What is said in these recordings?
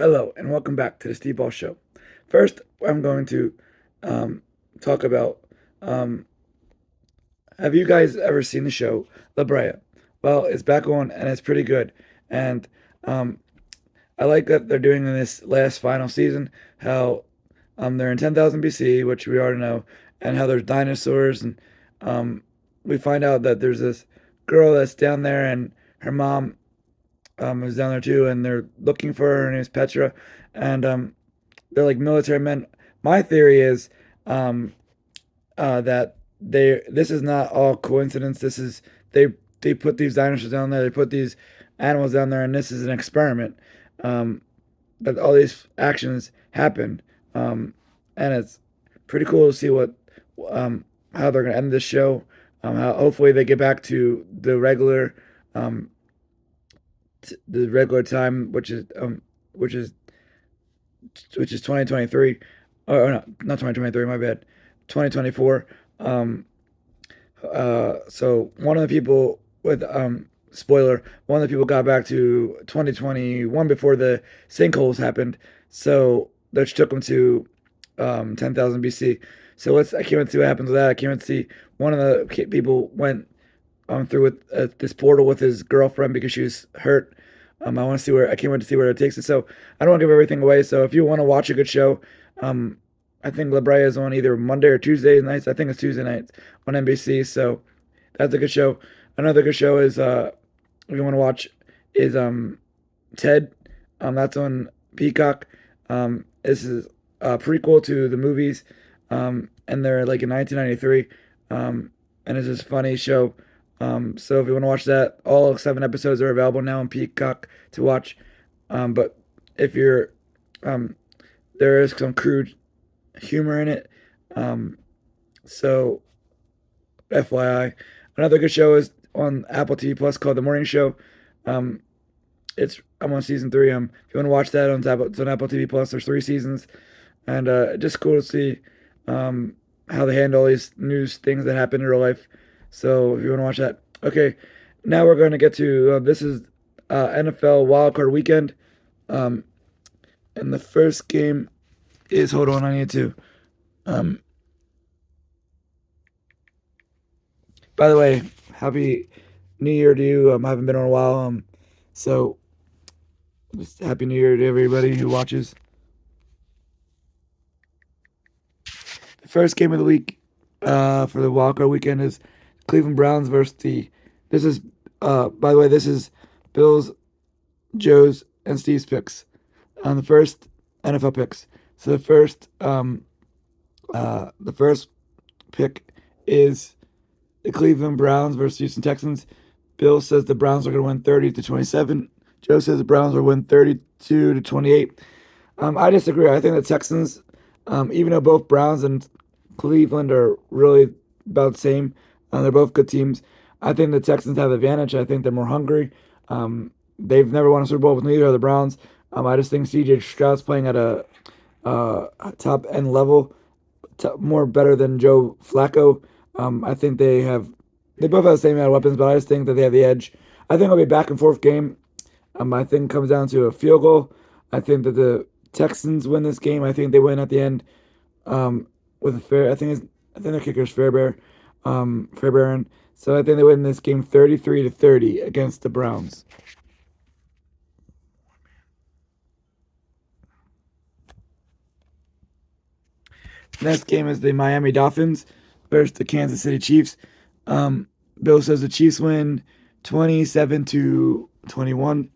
Hello, and welcome back to the Steve Ball Show. First, I'm going to um, talk about um, have you guys ever seen the show La Brea? Well, it's back on and it's pretty good. And um, I like that they're doing in this last final season how they're in 10,000 BC, which we already know, and how there's dinosaurs. And um, we find out that there's this girl that's down there and her mom is down there too, and they're looking for her. Her name is Petra, and they're like military men. My theory is um, that this is not all coincidence. This is they they put these dinosaurs down there. They put these animals down there, and this is an experiment. Um, that all these actions happen, and it's pretty cool to see what how they're gonna end this show. How hopefully they get back to um, the regular time, which is which is 2023. Oh, no, not 2023, my bad. 2024. Um, so one of the people with spoiler, one of the people got back to 2021 before the sinkholes happened. So which took them to 10,000 BC. So I can't wait to see what happens with that. I can't wait to see one of the people went through with this portal with his girlfriend because she was hurt. I want to see where I can't wait to see where it takes it. So I don't want to give everything away. So if you want to watch a good show, um, I think La Brea is on either Monday or Tuesday nights. I think it's Tuesday nights on NBC. So that's a good show. Another good show is if you want to watch is Ted. That's on Peacock. This is a prequel to the movies. And they're like in 1993. And it's just a funny show. So if you want to watch that, all 7 episodes are available now on Peacock to watch. But if you're, um, there is some crude humor in it. Um, so FYI, another good show is on Apple TV Plus called The Morning Show. Um, I'm on season 3. If you want to watch that it's on Apple TV Plus. There's 3 seasons, and just cool to see how they handle all these news things that happen in real life. So if you want to watch that, okay. Now we're going to get to this is NFL wildcard weekend, um, and the first game is hold on, I need to. Um, by the way, happy New Year to you. I haven't been on a while. So just happy New Year to everybody who watches. The first game of the week for the wildcard weekend is Cleveland Browns versus the. This is by the way, this is Bills, Joe's, and Steve's picks on the first NFL picks. So the first pick is the Cleveland Browns versus Houston Texans. Bill says the Browns are going to win 30-27. Joe says the Browns will win 32-28. I disagree. I think the Texans, even though both Browns and Cleveland are really about the same, they're both good teams. I think the Texans have the advantage. I think they're more hungry. They've never won a Super Bowl with neither of the Browns. I just think CJ Stroud's playing at a top end level, more better than Joe Flacco. I think they both have the same amount of weapons, but I just think that they have the edge. I think it'll be a back and forth game. I think it comes down to a field goal. I think that the Texans win this game. I think they win at the end with a fair. I think their kicker is Fairbairn. So I think they win this game 33-30 against the Browns. Next game is the Miami Dolphins versus the Kansas City Chiefs. Um, Bill says the Chiefs win 27-21.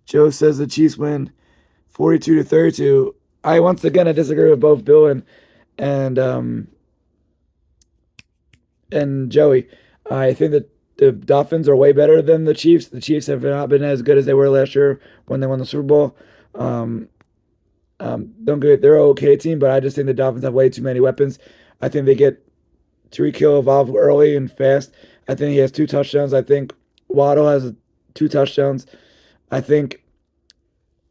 Joe says the Chiefs win 42-32. I disagree with both Bill and um and Joey. I think that the Dolphins are way better than the Chiefs. The Chiefs have not been as good as they were last year when they won the Super Bowl. Um, don't get they're an okay team, but I just think the Dolphins have way too many weapons. I think they get Tyreek Hill evolve early and fast. I think he has 2 touchdowns. I think Waddle has 2 touchdowns. I think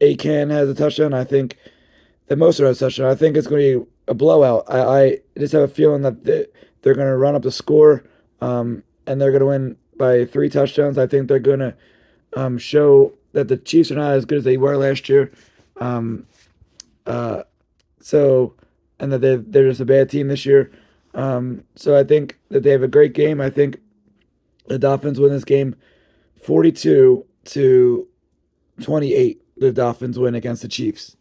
Akan has a touchdown. I think that Mostert has a touchdown. I think it's going to be a blowout. I just have a feeling that they're going to run up the score, and they're going to win by 3 touchdowns. I think they're gonna show that the Chiefs are not as good as they were last year. Um, uh, so, and that they're just a bad team this year. So I think that they have a great game. I think the Dolphins win this game 42-28. The Dolphins win against the Chiefs.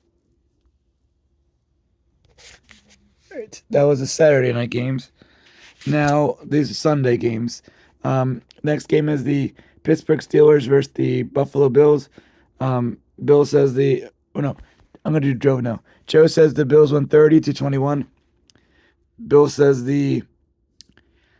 Right. That was the Saturday night games. Now these are Sunday games. Next game is the Pittsburgh Steelers versus the Buffalo Bills. Bill says the oh no, I'm gonna do Joe now. Joe says the Bills won 30-21. Bill says the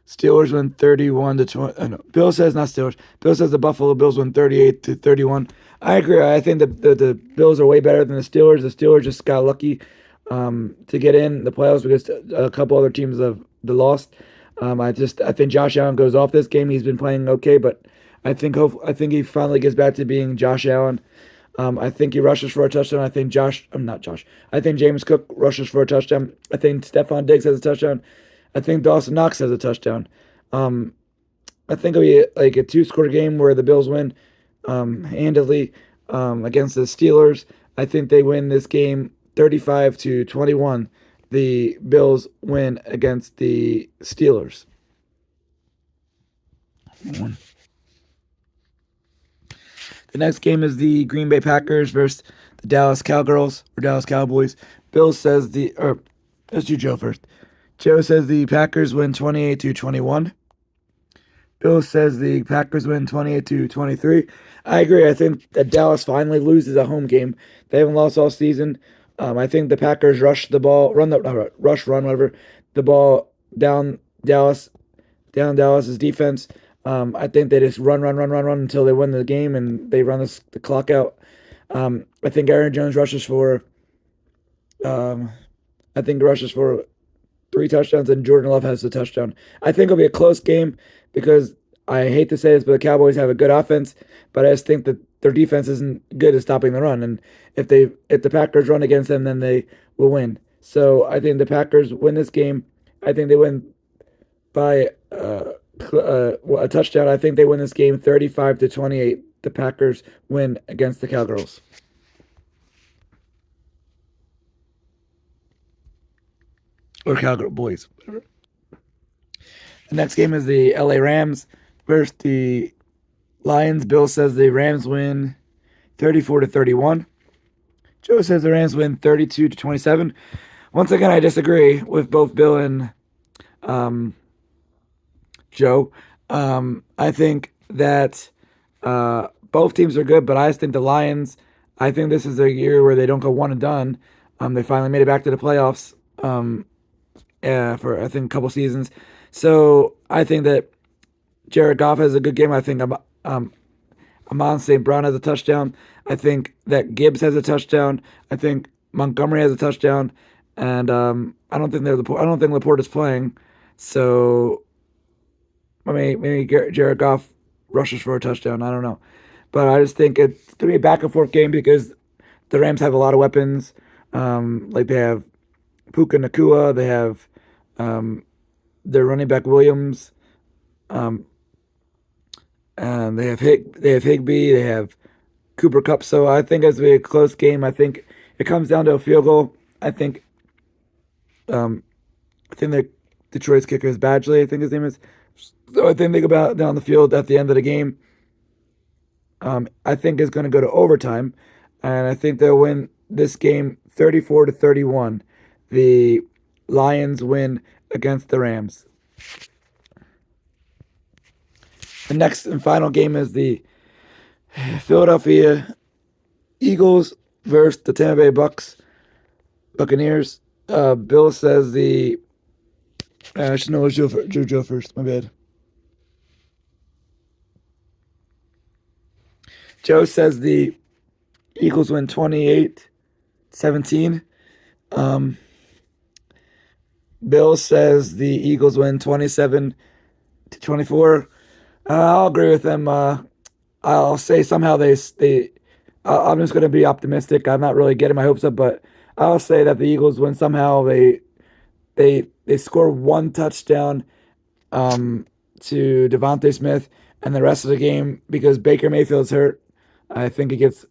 Steelers win 31 to 20. No, Bill says not Steelers. Bill says the Buffalo Bills win 38-31. I agree. I think the Bills are way better than the Steelers. The Steelers just got lucky to get in the playoffs because a couple other teams have the lost. I think Josh Allen goes off this game. He's been playing okay, but I think he finally gets back to being Josh Allen. I think he rushes for a touchdown. I think I'm not Josh. I think James Cook rushes for a touchdown. I think Stephon Diggs has a touchdown. I think Dawson Knox has a touchdown. Um, I think it'll be like a two-score game where the Bills win handedly against the Steelers. I think they win this game 35-21. The Bills win against the Steelers. The next game is the Green Bay Packers versus the Dallas Cowgirls or Dallas Cowboys. Bill says let's do Joe first. Joe says the Packers win 28-21. Bill says the Packers win 28-23. I agree. I think that Dallas finally loses a home game. They haven't lost all season. I think the Packers rush the ball, whatever, the ball down Dallas's defense. I think they just run until they win the game and they run the clock out. I think Aaron Jones rushes for, um, I think rushes for 3 touchdowns, and Jordan Love has the touchdown. I think it'll be a close game because I hate to say this, but the Cowboys have a good offense, but I just think that their defense isn't good at stopping the run. And if the Packers run against them, then they will win. So I think the Packers win this game. I think they win by a touchdown. I think they win this game 35-28. The Packers win against the Cowgirls. Or Cowgirl Boys. The next game is the LA Rams versus the Lions. Bill says the Rams win 34-31. Joe says the Rams win 32-27. Once again, I disagree with both Bill and Joe. I think that both teams are good, but I just think the Lions, I think this is a year where they don't go one and done. They finally made it back to the playoffs for, I think, a couple seasons. So I think that Jared Goff has a good game. I think Amon St. Brown has a touchdown. I think that Gibbs has a touchdown. I think Montgomery has a touchdown. And I don't think Laporte is playing. So maybe Jared Goff rushes for a touchdown. I don't know. But I just think it's going to be a back and forth game because the Rams have a lot of weapons. Like they have Puka Nacua. They have their running back Williams. And they have Higbee. They have Cooper Kupp. So I think it's going to be a close game. I think it comes down to a field goal. I think that Detroit's kicker is Badgley, I think his name is. So I think they go down the field at the end of the game. I think it's going to go to overtime, and I think they'll win this game 34-31. The Lions win against the Rams. The next and final game is the Philadelphia Eagles versus the Tampa Bay Buccaneers. Bill says I should know Joe first. My bad. Joe says the Eagles win 28-17. Bill says the Eagles win 27-24. I'll agree with them. I'll say somehow I'm just going to be optimistic. I'm not really getting my hopes up, but I'll say that the Eagles win somehow. They score one touchdown to Devontae Smith, and the rest of the game because Baker Mayfield's hurt. I think he gets.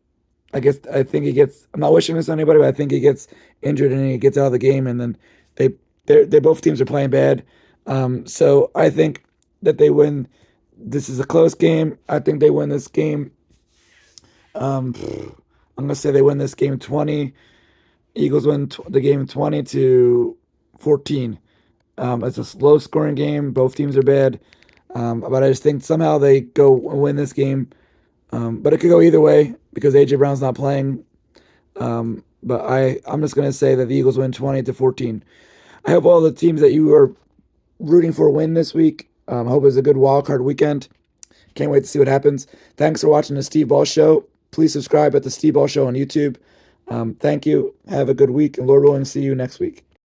I think he gets. I'm not wishing this on anybody, but I think he gets injured and he gets out of the game, and then they they both teams are playing bad. So I think that they win. This is a close game. I think they win this game. Um, I'm gonna say they win this game 20. Eagles win the game 20-14. It's a low scoring game. Both teams are bad. But I just think somehow they go and win this game. But it could go either way because AJ Brown's not playing. But I'm just gonna say that the Eagles win 20-14. I hope all the teams that you are rooting for win this week. I hope it's a good wild card weekend. Can't wait to see what happens. Thanks for watching the Steve Ball Show. Please subscribe at the Steve Ball Show on YouTube. Thank you. Have a good week, and Lord willing, see you next week.